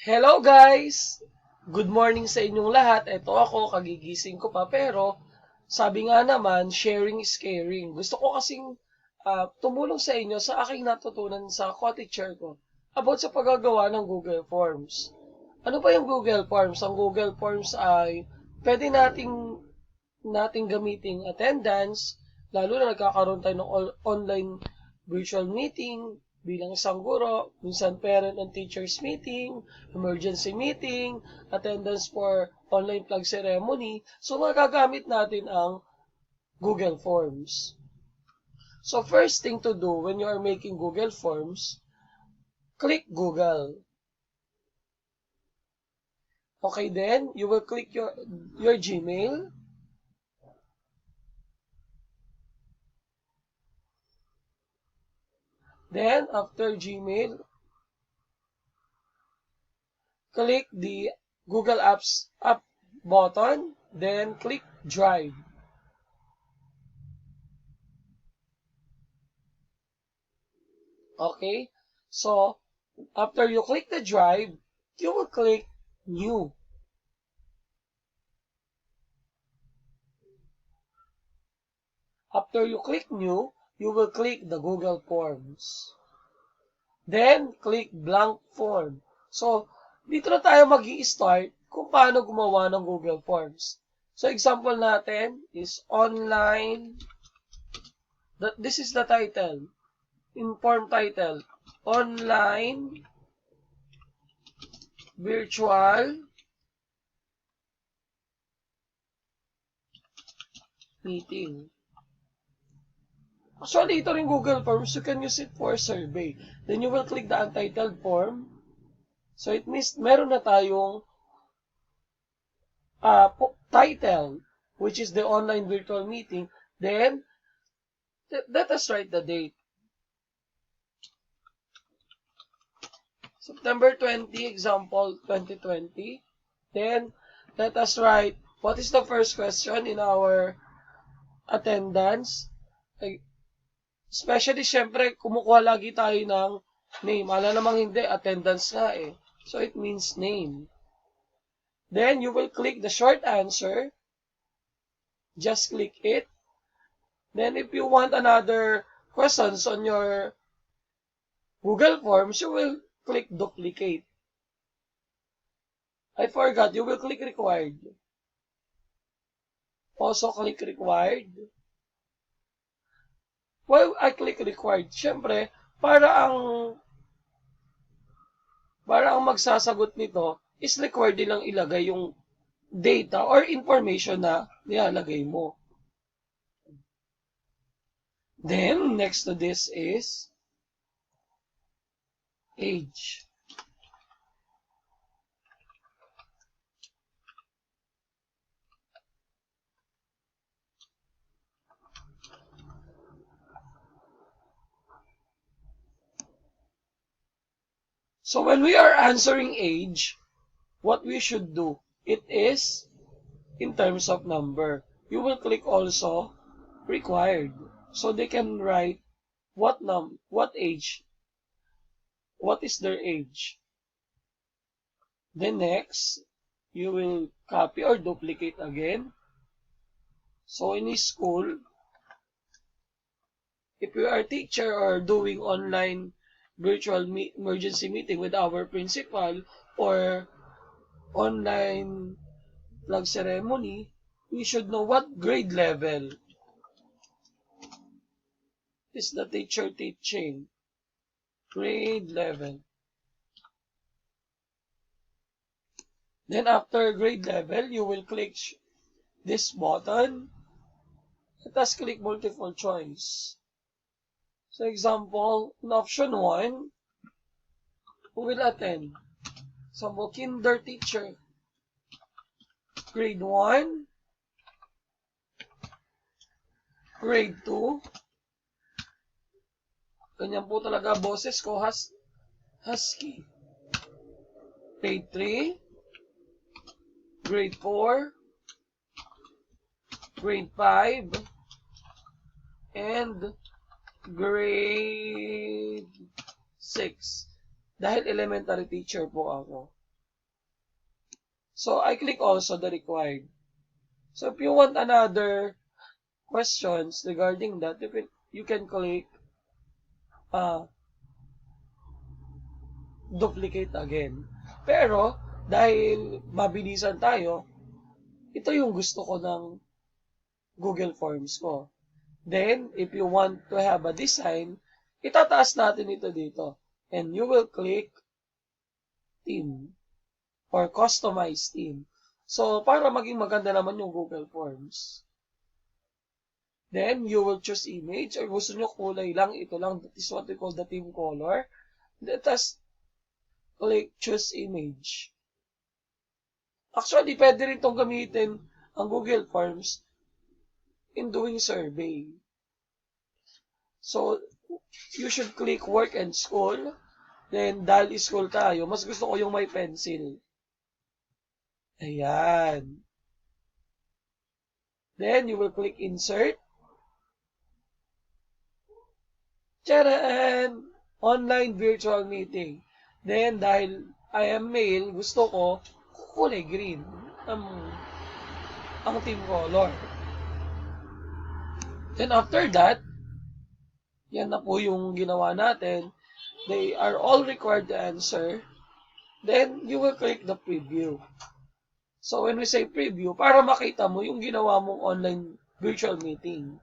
Hello guys! Good morning sa inyong lahat. Ito ako, kagigising ko pa. Pero, sabi nga naman, sharing is caring. Gusto ko kasing tumulong sa inyo sa aking natutunan sa co-teacher ko about sa paggagawa ng Google Forms. Ano ba yung Google Forms? Ang Google Forms ay pwede nating gamiting attendance, lalo na nagkakaroon tayo ng online virtual meeting, bilang isang guro, minsan parent and teachers meeting, emergency meeting, attendance for online flag ceremony. So, magagamit natin ang Google Forms. So, first thing to do when you are making Google Forms, click Google. Okay, then you will click your Gmail. Then, after Gmail, click the Google Apps app button, then click Drive. Okay? So, after you click the Drive, you will click New. After you click New, you will click the Google Forms. Then, click Blank Form. So, dito na tayo mag-i-start kung paano gumawa ng Google Forms. So, example natin is online. This is the title. In form title. Online virtual meeting. Actually, ito rin Google Forms. You can use it for survey. Then you will click the untitled form. So it means meron na tayong title, which is the online virtual meeting. Then, let us write the date. September 20, example 2020. Then, let us write what is the first question in our attendance. Especially, syempre, kumukuha lagi tayo ng name. Ala namang hindi, attendance nga eh. So, it means name. Then, you will click the short answer. Just click it. Then, if you want another questions on your Google Forms, you will click duplicate. I forgot, you will click required. Also, click required. Why I click required? Siyempre, para ang magsasagot nito is required nilang ilagay yung data or information na nilalagay mo. Then, next to this is age. So, when we are answering age, what we should do, it is in terms of number. You will click also required. So they can write what age, what is their age. Then next, you will copy or duplicate again. So in school, if you are a teacher or doing online virtual emergency meeting with our principal or online flag ceremony, we should know what grade level is the teacher teaching. Grade level. Then after grade level, you will click this button. Let us click multiple choice. So example, in option 1, who will attend? Example, kinder teacher. Grade 1. Grade 2. Ganyan po talaga boses ko, husky. Grade 3. Grade 4. Grade 5. And grade 6. Dahil elementary teacher po ako. So, I click also the required. So, if you want another questions regarding that, you can click uh, duplicate again. Pero, dahil mabilisan tayo, ito yung gusto ko ng Google Forms ko. Then, if you want to have a design, itataas natin ito dito. And you will click theme or customize theme. So, para maging maganda naman yung Google Forms. Then, you will choose image or gusto nyo kulay lang, ito lang, that is what we call the theme color. Let us click choose image. Actually, pwede rin itong gamitin ang Google Forms in doing survey. So, you should click work and school. Then, dahil school tayo, mas gusto ko yung may pencil. Ayan. Then, you will click insert. Tcharan! Online virtual meeting. Then, dahil I am male, gusto ko kulay green ang team color. Then, after that, yan na po yung ginawa natin. They are all required to answer. Then, you will click the preview. So, when we say preview, para makita mo yung ginawa mong online virtual meeting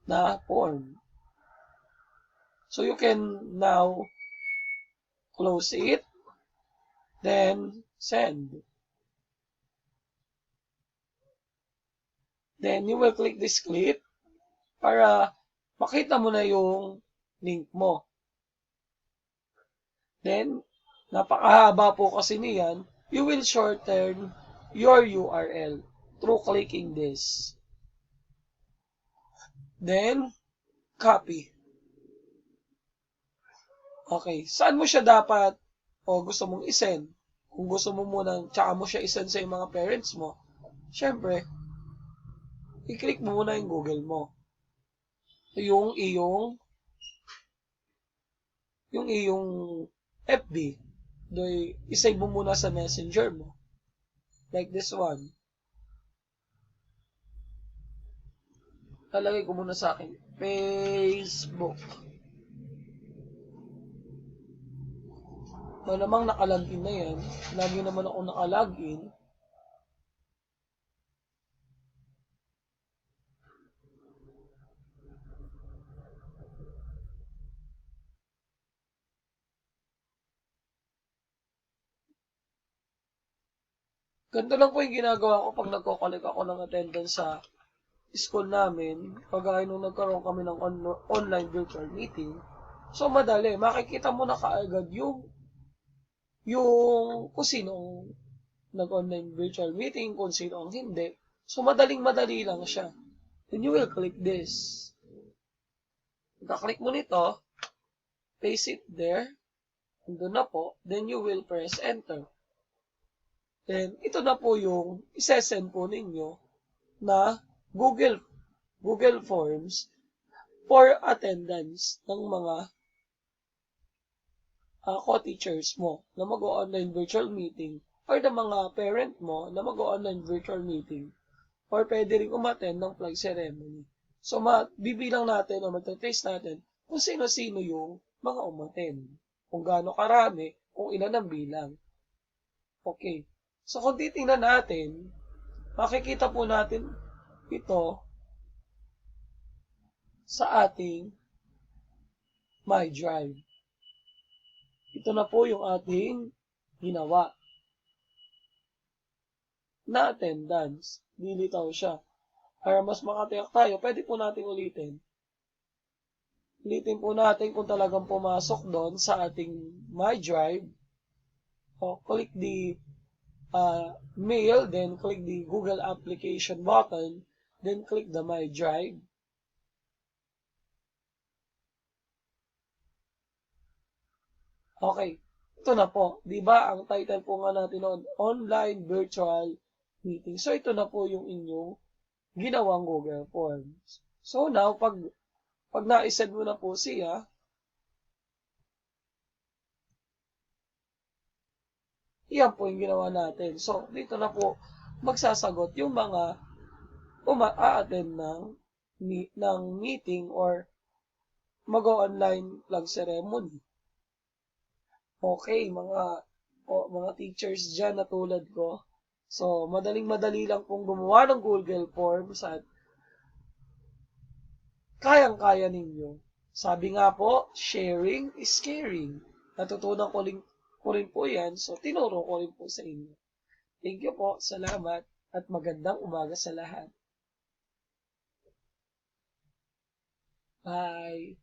na form. So, you can now close it, then send. Then, you will click this clip para makita mo na yung link mo. Then, napakahaba po kasi niyan, you will shorten your URL through clicking this. Then, copy. Okay, saan mo siya dapat o gusto mong isend? Kung gusto mo muna, tsaka mo siya isend sa mga parents mo, syempre, i-click mo muna yung Google mo. Yung iyong FB, doy isave mo muna sa Messenger mo. Like this one. Lalagay ko muna sa akin, Facebook. Malamang nakalagin na yan. Lagi naman ako nakalagin. Ganito lang po yung ginagawa ko pag nagko-collect ako ng attendance sa school namin. Pagaya nung nagkaroon kami ng online virtual meeting. So, madali. Makikita mo na kaagad yung kung sino nag-online virtual meeting, kung sino ang hindi. So, madaling-madali lang siya. Then you will click this. Pagka-click mo nito, paste it there. Nandun na po. Then you will press enter. Then, ito na po yung isesend po ninyo na Google Forms for attendance ng mga co-teachers mo na mag-online virtual meeting or ng mga parent mo na mag-online virtual meeting or pwede rin umattend ng flag ceremony. So, bibilang natin o magta-trace natin kung sino-sino yung mga umattend. Kung gaano karami, kung ilan ang bilang. Okay. So, kung titingnan natin, makikita po natin ito sa ating My Drive. Ito na po yung ating ginawa na attendance. Lilitaw siya. Para mas makatiyak tayo, pwede po natin ulitin. Ulitin po natin kung talagang pumasok doon sa ating My Drive. O, click the mail, then click the Google application button, then click the My Drive. Okay, ito na po. Di ba ang title po nga natin noon, Online Virtual Meeting. So, ito na po yung inyong ginawang Google Forms. So, now, pag na-send mo na po siya, Iyan po yung ginawa natin. So, dito na po magsasagot yung mga a-attend ng meeting or mag-online flag ceremony. Okay, mga teachers dyan na tulad ko. So, madaling-madali lang pong gumawa ng Google Forms at kayang-kaya ninyo. Sabi nga po, sharing is caring. Natutunan ko rin po yan, so tinuro ko rin po sa inyo. Thank you po, salamat, at magandang umaga sa lahat. Bye!